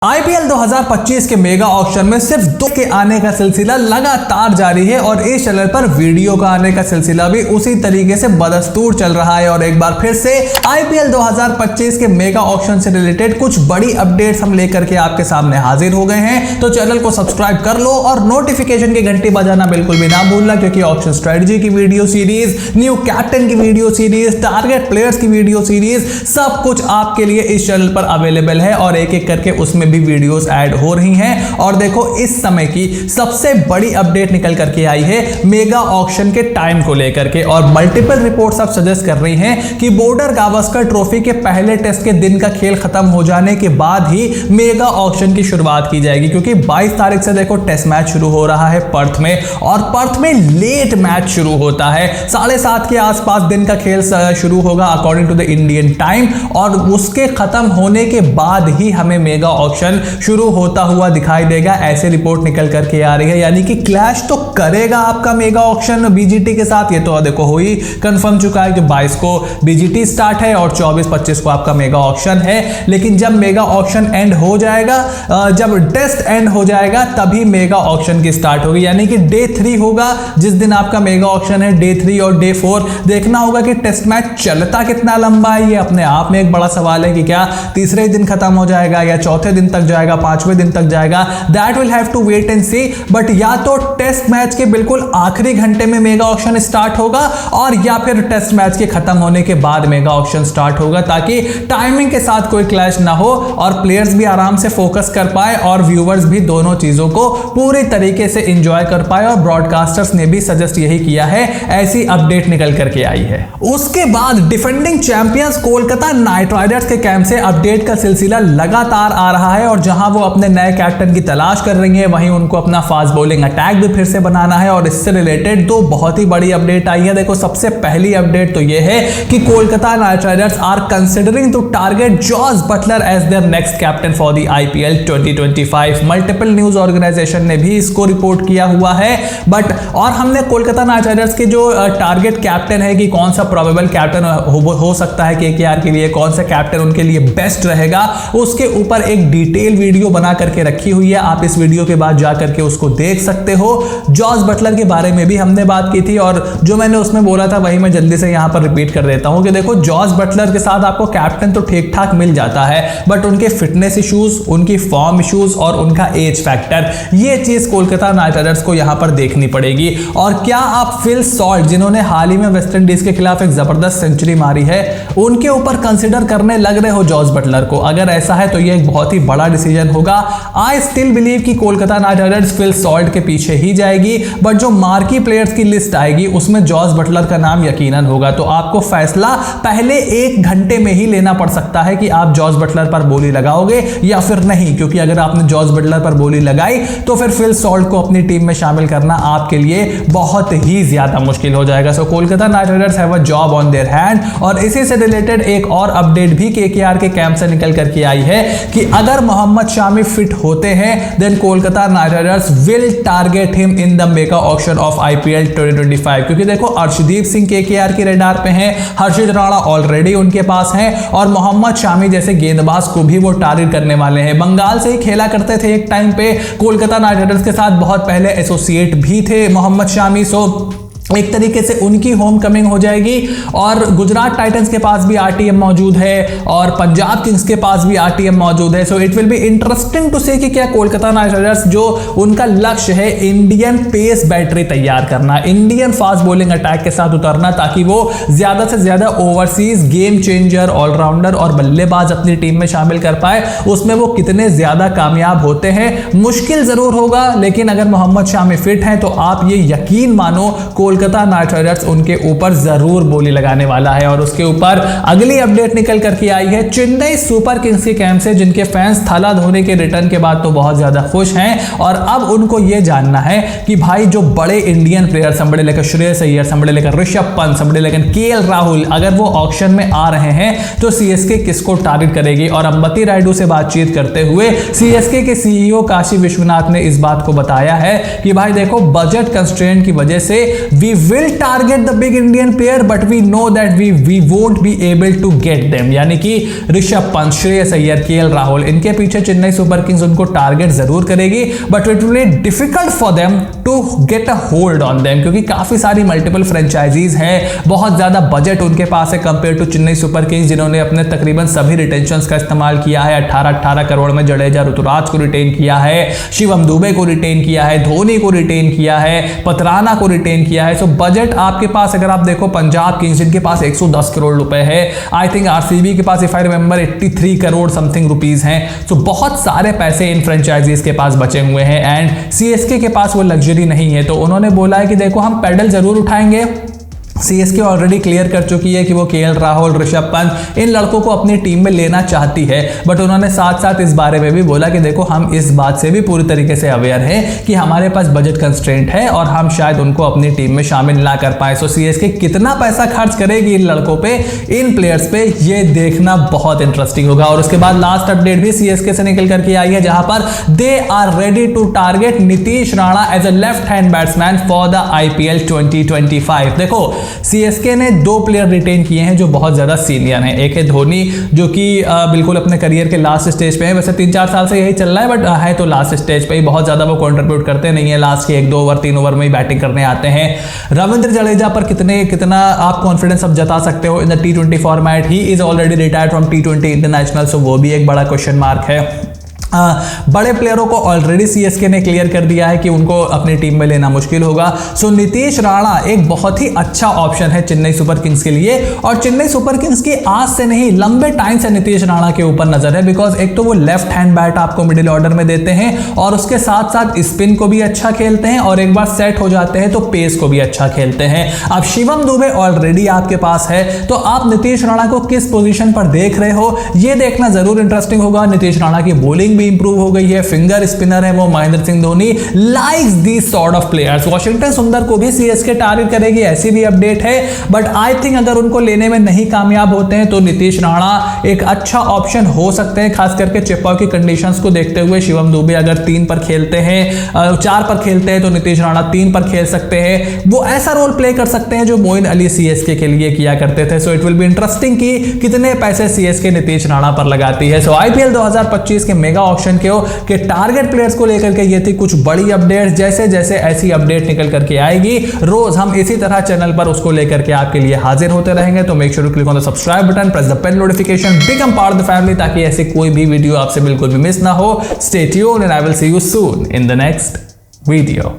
IPL 2025 के mega auction में सिर्फ 2 के आने का सिलसिला लगातार जारी है और इस चैनल पर वीडियो का आने का सिलसिला भी उसी तरीके से बदस्तूर चल रहा है। और एक बार फिर से आईपीएल 2025 के मेगा ऑक्शन से रिलेटेड कुछ बड़ी अपडेट्स हम लेकर के आपके सामने हाजिर हो गए हैं। तो चैनल को सब्सक्राइब कर लो और नोटिफिकेशन की घंटी बजाना बिल्कुल भी ना भूलना, क्योंकि ऑक्शन स्ट्रेटजी की वीडियो सीरीज, न्यू कैप्टन की वीडियो सीरीज, टारगेट प्लेयर्स की वीडियो सीरीज, सब कुछ आपके लिए इस चैनल पर अवेलेबल है और एक एक करके उसमें भी वीडियोस ऐड हो रही हैं। और देखो, इस समय की सबसे बड़ी अपडेट निकल करके आई है मेगा ऑक्शन के टाइम को लेकर के, और मल्टीपल रिपोर्ट्स अब सजेस्ट कर रही हैं कि बॉर्डर गावस्कर ट्रॉफी के पहले टेस्ट के दिन का खेल खत्म हो जाने के बाद ही मेगा ऑक्शन की शुरुआत की जाएगी, क्योंकि 22 तारीख से देखो टेस्ट मैच शुरू हो रहा है पर्थ में, और पर्थ में लेट मैच शुरू होता है, 7:30 के आसपास दिन का खेल शुरू होगा according to the Indian time, और उसके खत्म होने के बाद ही हमें मेगा ऑक्शन शुरू होता हुआ दिखाई देगा। ऐसे रिपोर्ट निकल करके आ रही है, यानी कि क्लैश तो करेगा आपका मेगा ऑक्शन बीजीटी के साथ। ये तो देखो हो ही कंफर्म चुका है कि 22 को बीजीटी स्टार्ट है और 24-25 को आपका मेगा ऑक्शन है। लेकिन जब मेगा ऑक्शन एंड हो जाएगा, जब टेस्ट एंड हो जाएगा, तभी मेगा ऑक्शन की स्टार्ट होगी, यानी कि डे 3 होगा जिस दिन आपका मेगा ऑक्शन है। डे 3 और डे 4 देखना होगा कि टेस्ट मैच चलता कितना लंबा है। ये अपने आप में एक बड़ा सवाल है कि क्या तीसरे दिन खत्म हो जाएगा या चौथे दिन तक जाएगा, 5वें दिन तक जाएगा। That will have to wait and see. But या तो टेस्ट मैच के बिल्कुल आखिरी घंटे में मेगा ऑक्शन स्टार्ट होगा, और या फिर टेस्ट मैच के खत्म होने के बाद मेगा ऑक्शन स्टार्ट होगा, ताकि टाइमिंग के साथ कोई क्लैश ना हो और प्लेयर्स भी आराम से फोकस कर पाए और व्यूवर्स भी दोनों चीजों को पूरी तरीके से एंजॉय कर पाए। और ब्रॉडकास्टर्स ने भी सजेस्ट यही किया है, ऐसी अपडेट निकल करके आई है। उसके बाद defending champions Kolkata Knight Riders के कैंप से अपडेट का सिलसिला लगातार आ रहा है, और जहां वो अपने नए कैप्टन की तलाश कर रही है, वहीं उनको अपना फास्ट बॉलिंग अटैक भी फिर से बनाना है। और इससे रिलेटेड दो बहुत ही बड़ी अपडेट आई है। देखो, सबसे पहली अपडेट तो यह है कि Kolkata Knight Riders are considering to target Jos Buttler as their next captain for the IPL 2025। Multiple news organisation ने भी इसको रिपोर्ट किया हुआ है। बट और हमने कोलकाता नाइट राइडर्स के जो टारगेट कैप्टन है कि कौन सा प्रोबेबल कैप्टन हो सकता है केकेआर के लिए, कौन सा कैप्टन उनके लिए बेस्ट रहेगा, उसके ऊपर एक डिटेल वीडियो बना करके रखी हुई है। आप इस वीडियो के बाद जा करके उसको देख सकते हो। जॉस बटलर के बारे में भी हमने बात की थी, और जो मैंने उसमें बोला था वही मैं जल्दी से यहां पर रिपीट कर देता हूं कि देखो, जॉस बटलर के साथ आपको कैप्टन तो ठीक ठाक मिल जाता है, बट उनके फिटनेस इश्यूज, उनकी फॉर्म इश्यूज और उनका एज फैक्टर, ये चीज कोलकाता नाइट राइडर्स को यहां पर देखनी पड़ेगी। और क्या आप फिल सॉल्ट, जिन्होंने हाल ही में वेस्ट इंडीज के खिलाफ एक जबरदस्त सेंचुरी मारी है, उनके ऊपर कंसिडर करने लग रहे हो जॉस बटलर को? अगर ऐसा है तो यह एक बहुत ही बड़ा डिसीजन होगा। आई स्टिल बिलीव कि Kolkata Knight Riders Phil Salt के पीछे ही जाएगी, बट जो मार्की प्लेयर्स की लिस्ट आएगी उसमें जॉस बटलर का नाम यकीनन होगा। तो आपको फैसला पहले 1 घंटे में ही लेना पड़ सकता है कि आप जॉस बटलर पर बोली लगाओगे या फिर नहीं, क्योंकि अगर आपने जॉस बटलर पर बोली लगाई तो फिर फिल सॉल्ट को अपनी टीम में शामिल करना आपके लिए बहुत ही ज्यादा मुश्किल हो जाएगा। So Kolkata Knight Riders have a job on their hand. और इसी से रिलेटेड एक और अपडेट भी केकेआर के कैंप से निकल करके आई है कि अगर मोहम्मद शामी फिट होते हैं, then Kolkata Knight Riders will target him in the mega auction of IPL 2025। क्योंकि देखो, अर्शदीप सिंह केकेआर की रडार पे हैं, हर्षित राणा ऑलरेडी उनके पास हैं, और मोहम्मद शामी जैसे गेंदबाज को भी वो टारगेट करने वाले हैं। बंगाल से ही खेला करते थे एक टाइम पे, कोलकाता नाइट राइडर्स के साथ बहुत पहले एसोसिएट भी थे मोहम्मद शामी। सो एक तरीके से उनकी होम कमिंग हो जाएगी। और गुजरात टाइटंस के पास भी आरटीएम मौजूद है और पंजाब किंग्स के पास भी आरटीएम मौजूद है। So it will be interesting to say कि क्या कोलकाता नाइट राइडर्स, जो उनका लक्ष्य है इंडियन पेस बैटरी तैयार करना, इंडियन फास्ट बॉलिंग अटैक के साथ उतरना, ताकि वो ज्यादा से ज्यादा ओवरसीज गेम चेंजर, ऑलराउंडर और बल्लेबाज अपनी टीम में शामिल कर पाए, उसमें वो कितने ज्यादा कामयाब होते हैं। मुश्किल जरूर होगा, लेकिन अगर मोहम्मद शामी फिट हैं तो आप ये यकीन मानो कोलकाता नाइट राइडर्स उनके ऊपर जरूर बोली लगाने वाला है। और उसके ऊपर अगली अपडेट निकल करके आई है चेन्नई सुपर किंग्स के कैंप से, जिनके फैंस थाला धोनी के रिटर्न के बाद तो बहुत ज्यादा खुश हैं, और अब उनको यह जानना है कि भाई जो बड़े इंडियन प्लेयर्स, संभले लेकर श्रेयस अय्यर, संभले लेकर ऋषभ पंत, संभले लेकर केएल राहुल, अगर वो ऑक्शन में आ रहे हैं तो सीएसके किसको टारगेट करेगी। और अंबती रायडू से बातचीत करते हुए सीएसके के सीईओ काशी विश्वनाथ ने इस बात को बताया है कि भाई देखो, बजट कंस्ट्रेंट की वजह से we will target the big Indian player but we know that we won't be able to get them. यानी कि ऋषभ पंत, श्रेयस अय्यर, केएल राहुल, इनके पीछे चेन्नई सुपर किंग्स उनको टारगेट जरूर करेगी but it will be difficult for them to get a hold on them, क्योंकि काफी सारी मल्टीपल फ्रेंचाइजीज हैं, बहुत ज्यादा बजट उनके पास है compare to Chennai Super Kings, जिन्होंने अपने तकरीबन सभी रिटेंशंस का इस्तेमाल किया है। 18 करोड़ में जडेजा, ऋतुराज को रिटेन किया है, शिवम दुबे को रिटेन किया है, धोनी को रिटेन किया है, पतराना को रिटेन किया है। सो बजट आपके पास अगर आप देखो पंजाब किंग्स जिनके पास 110 करोड़ रुपए है, आई थिंक आरसीबी के पास if I remember 83 crore something rupees हैं। सो बहुत सारे पैसे इन फ्रेंचाइजीज के पास बचे हुए हैं एंड सीएसके के पास वो लग्जरी नहीं है। तो उन्होंने बोला है कि देखो हम पैडल जरूर उठाएंगे। सीएसके ऑलरेडी क्लियर कर चुकी है कि वो केएल राहुल, ऋषभ पंत, इन लड़कों को अपनी टीम में लेना चाहती है, बट उन्होंने साथ साथ इस बारे में भी बोला कि देखो हम इस बात से भी पूरी तरीके से अवेयर हैं कि हमारे पास बजट कंस्ट्रेंट है और हम शायद उनको अपनी टीम में शामिल ना कर पाए। सो सीएसके कितना पैसा खर्च करेगी इन लड़कों पे, इन प्लेयर्स पे, ये देखना बहुत इंटरेस्टिंग होगा। और उसके बाद लास्ट अपडेट भी सीएसके से निकल करके आई है, जहां पर they are ready to target Nitish Rana as a left hand batsman for the IPL 2025। देखो सीएसके ने 2 प्लेयर रिटेन किए हैं जो बहुत ज्यादा सीनियर हैं। एक है धोनी जो कि बिल्कुल अपने करियर के लास्ट स्टेज पे है, वैसे 3-4 साल से यही चल रहा है बट है तो लास्ट स्टेज पे ही, बहुत ज्यादा वो कंट्रीब्यूट करते नहीं है, लास्ट के 1-2 ओवर 3 ओवर में ही बैटिंग करने आते हैं। रविंद्र जडेजा पर कितना आप कॉन्फिडेंस अब जता सकते हो in the T20 format, he is already retired from T20 international, so वो भी एक बड़ा क्वेश्चन मार्क है। बड़े प्लेयरों को ऑलरेडी सीएसके ने क्लियर कर दिया है कि उनको अपनी टीम में लेना मुश्किल होगा। सो नीतीश राणा एक बहुत ही अच्छा ऑप्शन है चेन्नई सुपर किंग्स के लिए, और चेन्नई सुपर किंग्स की आज से नहीं लंबे टाइम से नीतीश राणा के ऊपर नजर है, बिकॉज एक तो वो लेफ्ट हैंड बैट आपको मिडिल ऑर्डर में देते हैं और उसके साथ साथ स्पिन को भी अच्छा खेलते हैं और एक बार सेट हो जाते हैं तो पेस को भी अच्छा खेलते हैं। अब शिवम दुबे ऑलरेडी आपके पास है, तो आप नीतीश राणा को किस पोजीशन पर देख रहे हो ये देखना जरूर इंटरेस्टिंग होगा। नीतीश राणा की बॉलिंग भी इंप्रूव हो गई है, फिंगर स्पिनर है वो, Mahendra Singh Dhoni likes these sort of players. Washington Sundar को भी सीएसके टारगेट करेगी, ऐसी भी अपडेट है, बट आई थिंक अगर उनको लेने में नहीं कामयाब होते हैं तो नीतीश राणा एक अच्छा ऑप्शन हो सकते हैं, खास करके चेपॉ की कंडीशंस को देखते हुए। शिवम दुबे अगर 3 पर खेलते हैं, 4 पर खेलते हैं तो नीतीश राणा 3 पर खेल सकते हैं, वो ऐसा रोल प्ले कर सकते हैं जो मोइन अली सीएसके के लिए किया करते थे। सो इट विल बी इंटरेस्टिंग कि कितने पैसे सीएसके नीतीश राणा पर लगाती है। सो आईपीएल 2025 के मेगा ऑक्शन के टारगेट प्लेयर्स को लेकर के ये थी कुछ बड़ी अपडेट्स। जैसे जैसे ऐसी अपडेट निकल करके आएगी रोज हम इसी तरह चैनल पर उसको लेकर के आपके लिए हाजिर होते रहेंगे। तो make sure to click on the subscribe button, press the bell notification, become part of the family, ताकि ऐसी कोई भी वीडियो आपसे बिल्कुल भी मिस ना हो। Stay tuned and I will see you soon in the next video.